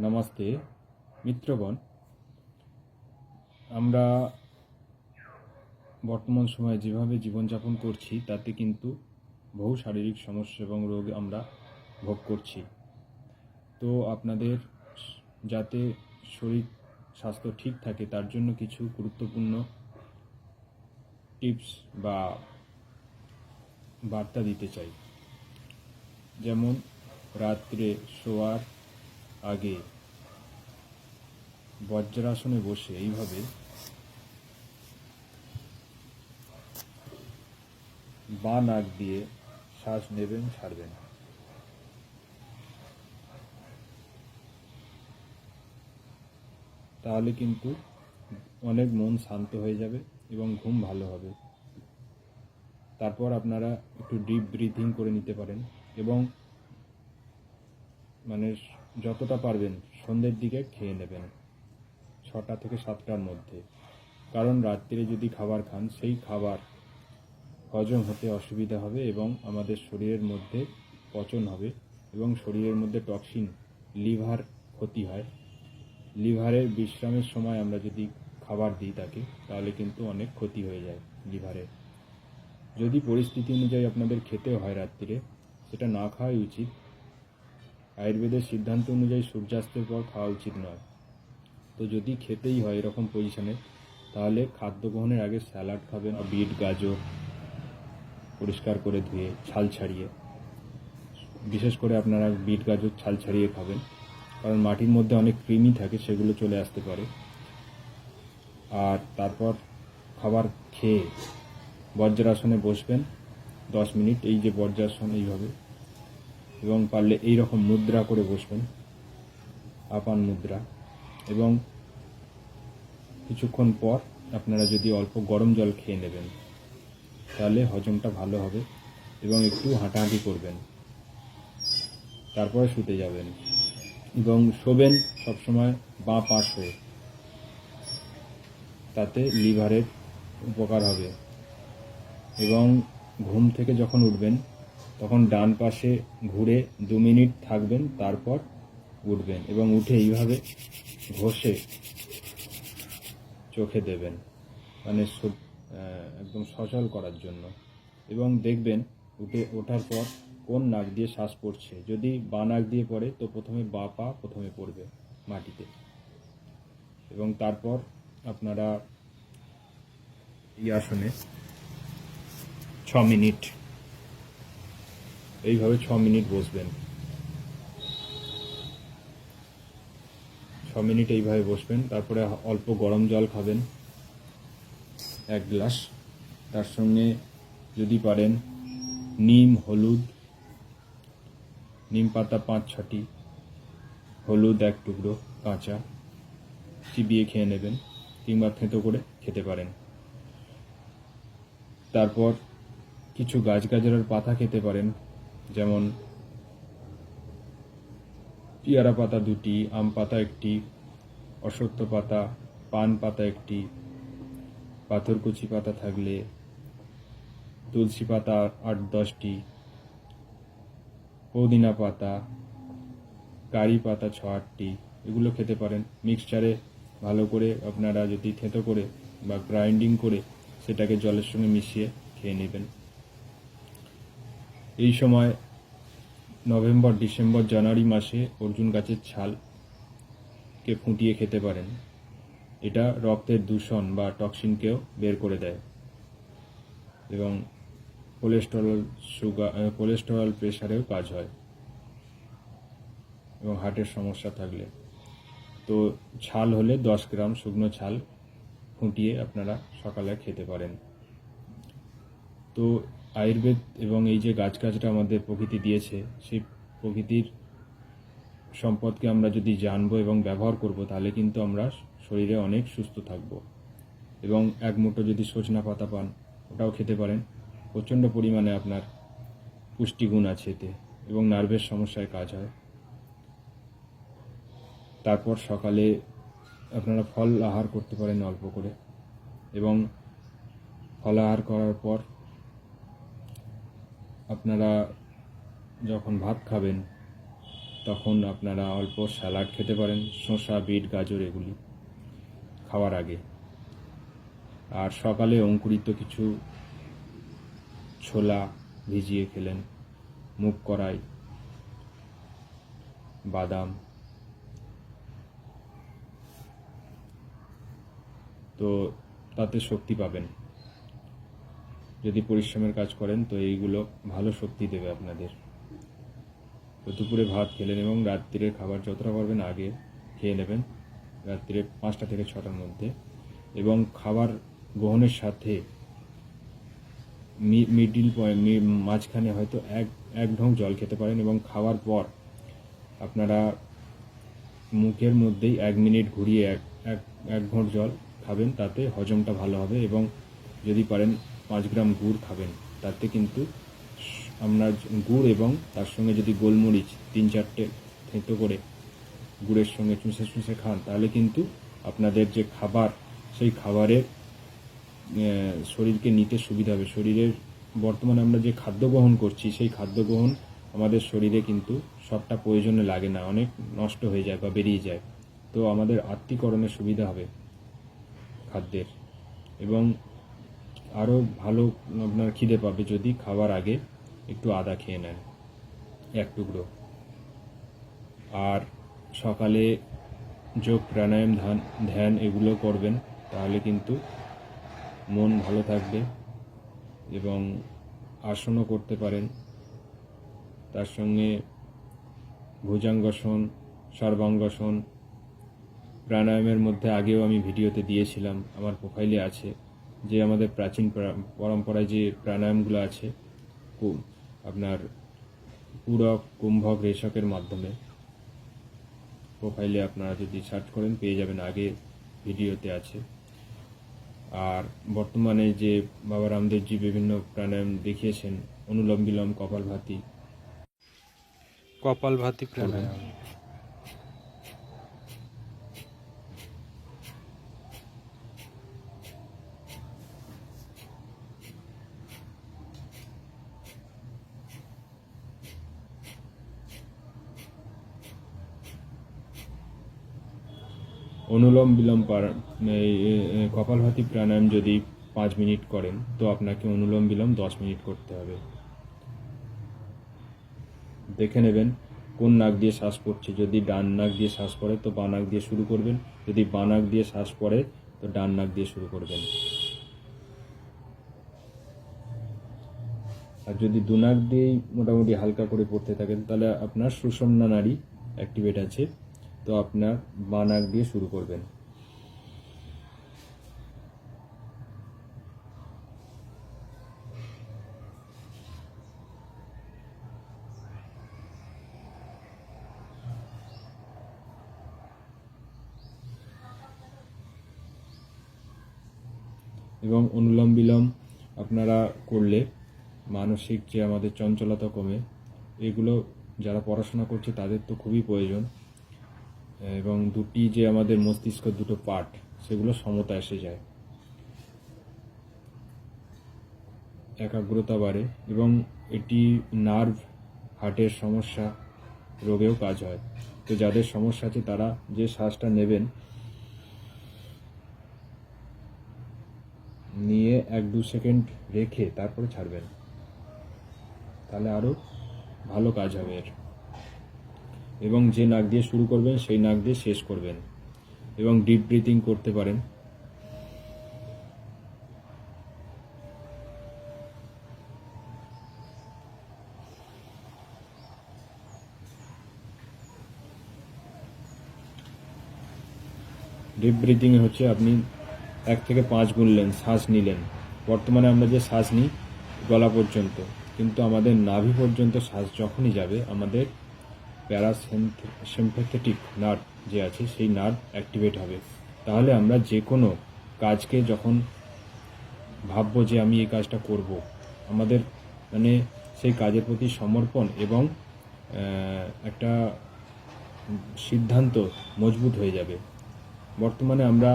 নমস্তে মিত্রগণ, আমরা বর্তমান সময়ে যেভাবে জীবনযাপন করছি তাতে কিন্তু বহু শারীরিক সমস্যা এবং রোগ আমরা ভোগ করছি। তো আপনাদের যাতে শরীর স্বাস্থ্য ঠিক থাকে তার জন্য কিছু গুরুত্বপূর্ণ টিপস বা বার্তা দিতে চাই। যেমন রাত্রে শোয়ার আগে বজ্রাসনে বসে এইভাবে বাঁ নাক দিয়ে শ্বাস নেবেন ছাড়বেন। তাহলে কিন্তু অনেক মন শান্ত হয়ে যাবে এবং ঘুম ভালো হবে। তারপর আপনারা একটু ডিপ ব্রিথিং করে নিতে পারেন এবং যতটা পারবেন সন্ধ্যের দিকে খেয়ে নেবেন, 6টা থেকে 7টার মধ্যে। কারণ রাত্রে যদি খাবার খান সেই খাবার হজম হতে অসুবিধা হবে এবং আমাদের শরীরের মধ্যে পচন হবে এবং শরীরের মধ্যে টক্সিন, লিভার ক্ষতি হয়। লিভারের বিশ্রামের সময় আমরা যদি খাবার দিই তাকে, তাহলে কিন্তু অনেক ক্ষতি হয়ে যায় লিভারের। যদি পরিস্থিতি অনুযায়ী আপনাদের খেতে হয় রাত্রিরে, সেটা না খাওয়াই উচিত। আয়ুর্বেদের সিদ্ধান্ত অনুযায়ী সূর্যাস্তের পর খাওয়া উচিত নয়। তো যদি খেতেই হয় এরকম পজিশনে, তাহলে খাদ্য গ্রহণের আগে স্যালাড খাবেন, বিট গাজর পরিষ্কার করে ধুয়ে ছাল ছাড়িয়ে, বিশেষ করে আপনারা বিট গাজর ছাল ছাড়িয়ে খাবেন, কারণ মাটির মধ্যে অনেক কৃমি থাকে, সেগুলো চলে আসতে পারে। আর তারপর খাবার খেয়ে বজ্রাসনে বসবেন 10 মিনিট, এই যে বজ্রাসন এইভাবে, এবং পারলে এই রকম মুদ্রা করে বসবেন, আপান মুদ্রা। এবং কিছুক্ষণ পর আপনারা যদি অল্প গরম জল খেয়ে নেবেন, তাহলে হজমটা ভালো হবে এবং একটু হাঁটাহাঁটি করবেন। তারপরে শুতে যাবেন এবং শোবেন সবসময় বাঁ পাশ হয়ে, তাতে লিভারের উপকার হবে। এবং ঘুম থেকে যখন উঠবেন তখন ডান পাশে ঘুরে 2 মিনিট থাকবেন, তারপর উঠবেন এবং উঠে এইভাবে ঘষে চোখে দেবেন, একদম সচল করার জন্য। এবং দেখবেন ওঠার পর কোন নাক দিয়ে শ্বাস পড়ছে। যদি বাঁ নাক দিয়ে পড়ে তো প্রথমে বাঁ পা প্রথমে পড়বে মাটিতে। এবং তারপর আপনারা এই আসনে 6 মিনিট এইভাবে 6 মিনিট বসবেন। 6 মিনিট এইভাবে বসবেন। তারপরে অল্প গরম জল খাবেন 1 গ্লাস। তার সঙ্গে যদি পারেন নিম পাতা 5-6টি, হলুদ 1 টুকরো কাঁচা চিবিয়ে খেয়ে নেবেন, কিংবা থেঁতো করে খেতে পারেন। তারপর কিছু গাছগাছড়ার পাতা খেতে পারেন, যেমন পেয়ারা পাতা 2টি, আম পাতা 1টি, অশ্বত্থ পাতা, পান পাতা 1টি, পাথরকুচি পাতা থাকলে তুলসী পাতা 8-10টি, পুদিনা পাতা, কারি পাতা 6-8টি, এগুলো খেতে পারেন। মিক্সচারে ভালো করে আপনারা যদি থেঁতো করে বা গ্রাইন্ডিং করে সেটাকে জলের সঙ্গে মিশিয়ে খেয়ে নেবেন। এই সময় নভেম্বর, ডিসেম্বর, জানুয়ারি মাসে অর্জুন গাছের ছালকে ফুটিয়ে খেতে পারেন। এটা রক্তের দূষণ বা টক্সিনকেও বের করে দেয় এবং কোলেস্টেরল প্রেশারেও কাজ হয় এবং হার্টের সমস্যা থাকলে। তো ছাল হলে 10 গ্রাম শুকনো ছাল ফুটিয়ে আপনারা সকালে খেতে পারেন। তো আয়ুর্বেদ এবং এই যে গাছগাছরা আমাদের প্রকৃতি দিয়েছে, সেই প্রকৃতির সম্পদকে আমরা যদি জানবো এবং ব্যবহার করব, তাহলে কিন্তু আমরা শরীরে অনেক সুস্থ থাকব। এবং 1 মুঠো যদি সজনা পাতা পান, ওটাও খেতে পারেন। প্রচণ্ড পরিমাণে আপনার পুষ্টিগুণ আছে এতে এবং নার্ভের সমস্যায় কাজ হয়। তারপর সকালে আপনারা ফল আহার করতে পারেন অল্প করে, এবং ফল আহার করার পর আপনারা যখন ভাত খাবেন তখন আপনারা অল্প স্যালাড খেতে পারেন, শসা, বিট, গাজর এগুলি খাওয়ার আগে। আর সকালে অঙ্কুরিত কিছু ছোলা ভিজিয়ে খেলেন, মুগ কড়াই, বাদাম, তো তাতে শক্তি পাবেন। যদি পরিশ্রমের কাজ করেন তো এইগুলো ভালো শক্তি দেবে আপনাদের। তো দুপুরে ভাত খেলেন এবং রাত্রিরের খাবার যতটা পারবেন আগে খেয়ে নেবেন, রাত্রিরে 5টা থেকে 6টার মধ্যে। এবং খাবার গ্রহণের সাথে মিডিল পয়েন্ট, মাঝখানে হয়তো এক ঢোক জল খেতে পারেন। এবং খাওয়ার পর আপনারা মুখের মধ্যেই 1 মিনিট ঘুরিয়ে এক ঘোঁট জল খাবেন, তাতে হজমটা ভালো হবে। এবং যদি পারেন 5 গ্রাম গুড় খাবেন, তাতে কিন্তু আপনার গুড় এবং তার সঙ্গে যদি গোলমরিচ 3-4টে থেঁতো করে গুড়ের সঙ্গে চুষে চুষে খান, তাহলে কিন্তু আপনাদের যে খাবার, সেই খাবারের শরীরকে নিতে সুবিধা হবে। শরীরের বর্তমানে আমরা যে খাদ্য গ্রহণ করছি, সেই খাদ্য গ্রহণ আমাদের শরীরে কিন্তু সবটা প্রয়োজনে লাগে না, অনেক নষ্ট হয়ে যায় বা বেরিয়ে যায়। তো আমাদের আত্তীকরণের সুবিধা হবে খাদ্যের। এবং আরও ভালো আপনার খিদে পাবে যদি খাবার আগে একটু আদা খেয়ে নেন, 1 টুকরো। আর সকালে যোগ, প্রাণায়াম, ধ্যান এগুলো করবেন, তাহলে কিন্তু মন ভালো থাকবে। এবং আসনও করতে পারেন, তার সঙ্গে ভুজাঙ্গাসন, সর্বাঙ্গাসন, প্রাণায়ামের মধ্যে আগেও আমি ভিডিওতে দিয়েছিলাম, আমার প্রোফাইলে আছে, যে আমাদের প্রাচীন পরম্পরায় যে প্রাণায়ামগুলো আছে আপনার পূরক, কুম্ভক, রেশকের মাধ্যমে। প্রোফাইলে আপনারা যদি সার্চ করেন পেয়ে যাবেন, আগে ভিডিওতে আছে। আর বর্তমানে যে বাবা রামদেবজি বিভিন্ন প্রাণায়াম দেখিয়েছেন, অনুলোম বিলোম, কপালভাতি প্রাণায়াম। অনুলোম বিলোম কপালভাতি প্রাণায়াম যদি 5 মিনিট করেন, তো আপনাকে অনুলোম বিলোম 10 মিনিট করতে হবে। দেখে নেবেন কোন নাক দিয়ে শ্বাস পড়ছে। যদি ডান নাক দিয়ে শ্বাস পড়ে তো বাঁ নাক দিয়ে শুরু করবেন, যদি বাঁ নাক দিয়ে শ্বাস পড়ে তো ডান নাক দিয়ে শুরু করবেন। আর যদি দু নাক দিয়েই মোটামুটি হালকা করে পড়তে থাকেন, তাহলে আপনার সুষুম্না নাড়ি অ্যাক্টিভেট আছে, তো আপনার বাঁ নাক দিয়ে শুরু করবেন। এবং অনুলোম বিলোম আপনারা করলে মানসিক যে আমাদের চঞ্চলতা কমে, এগুলো যারা পড়াশোনা করছে তাদের তো খুবই প্রয়োজন। এবং দুটি যে আমাদের মস্তিষ্ক দুটো পার্ট, সেগুলো সমতা এসে যায়, একাগ্রতা বাড়ে। এবং এটি নার্ভ, হার্টের সমস্যা, রোগেও কাজ হয়। তো যাদের সমস্যা আছে তারা যে শ্বাসটা নেবেন, নিয়ে 1-2 সেকেন্ড রেখে তারপরে ছাড়বেন, তাহলে আরও ভালো কাজ হবে এর। এবং যে নাক দিয়ে শুরু করবেন সেই নাক দিয়ে শেষ করবেন। এবং ডিপ ব্রিথিং করতে পারেন। ডিপ ব্রিথিং হচ্ছে আপনি 1 থেকে 5 গুনলেন, শ্বাস নিলেন। বর্তমানে আমরা যে শ্বাস নিই গলা পর্যন্ত, কিন্তু আমাদের নাভি পর্যন্ত শ্বাস যখনই যাবে, আমাদের প্যারাসিম্প্যাথেটিক নার্ভ যে আছে সেই নার্ভ অ্যাক্টিভেট হবে। তাহলে আমরা যে কোনো কাজকে যখন ভাববো যে আমি এই কাজটা করব, আমাদের মানে সেই কাজের প্রতি সমর্পণ এবং একটা সিদ্ধান্ত মজবুত হয়ে যাবে। বর্তমানে আমরা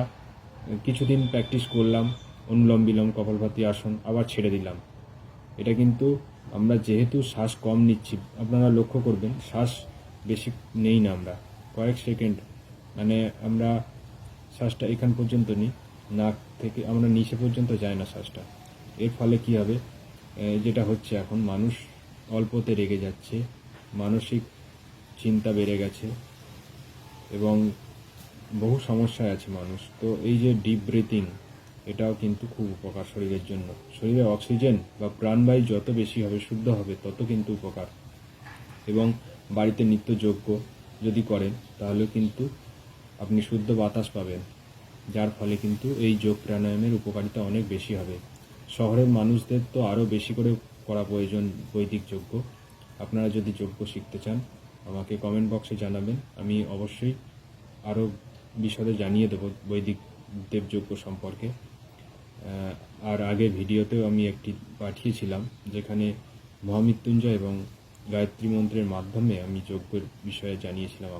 কিছুদিন প্র্যাকটিস করলাম অনুলোম বিলোম, কপালভাতি আসন, আবার ছেড়ে দিলাম। এটা কিন্তু আমরা যেহেতু শ্বাস কম নিচ্ছি, আপনারা লক্ষ্য করবেন শ্বাস বেশি নেই না, আমরা কয়েক সেকেন্ড, মানে আমরা শ্বাসটা এখান পর্যন্ত নিই, নাক থেকে আমরা নিচে পর্যন্ত যায় না শ্বাসটা। এর ফলে কি হবে, যেটা হচ্ছে এখন, মানুষ অল্পতে রেগে যাচ্ছে, মানসিক চিন্তা বেড়ে গেছে এবং বহু সমস্যায় আছে মানুষ। তো এই যে ডিপ ব্রিথিং, এটাও কিন্তু খুব উপকার শরীরের জন্য। শরীরে অক্সিজেন বা প্রাণবায়ু যত বেশি হবে, শুদ্ধ হবে, তত কিন্তু উপকার। এবং বাড়িতে নিত্যযোগ্য যদি করেন তাহলে কিন্তু আপনি শুদ্ধ বাতাস পাবেন, যার ফলে কিন্তু এই যোগ প্রাণায়ামের উপকারিতা অনেক বেশি হবে। শহরের মানুষদের তো আরও বেশি করে করা প্রয়োজন বৈদিক যজ্ঞ। আপনারা যদি যজ্ঞ শিখতে চান আমাকে কমেন্ট বক্সে জানাবেন, আমি অবশ্যই আরও বিশদে জানিয়ে দেব বৈদিক দেবযজ্ঞ সম্পর্কে। আর আগের ভিডিওতেও আমি একটি পাঠিয়েছিলাম, যেখানে মহামৃত্যুঞ্জয় এবং গায়ত্রী মন্ত্রের মাধ্যমে আমি যজ্ঞের বিষয়ে জানিয়েছিলাম।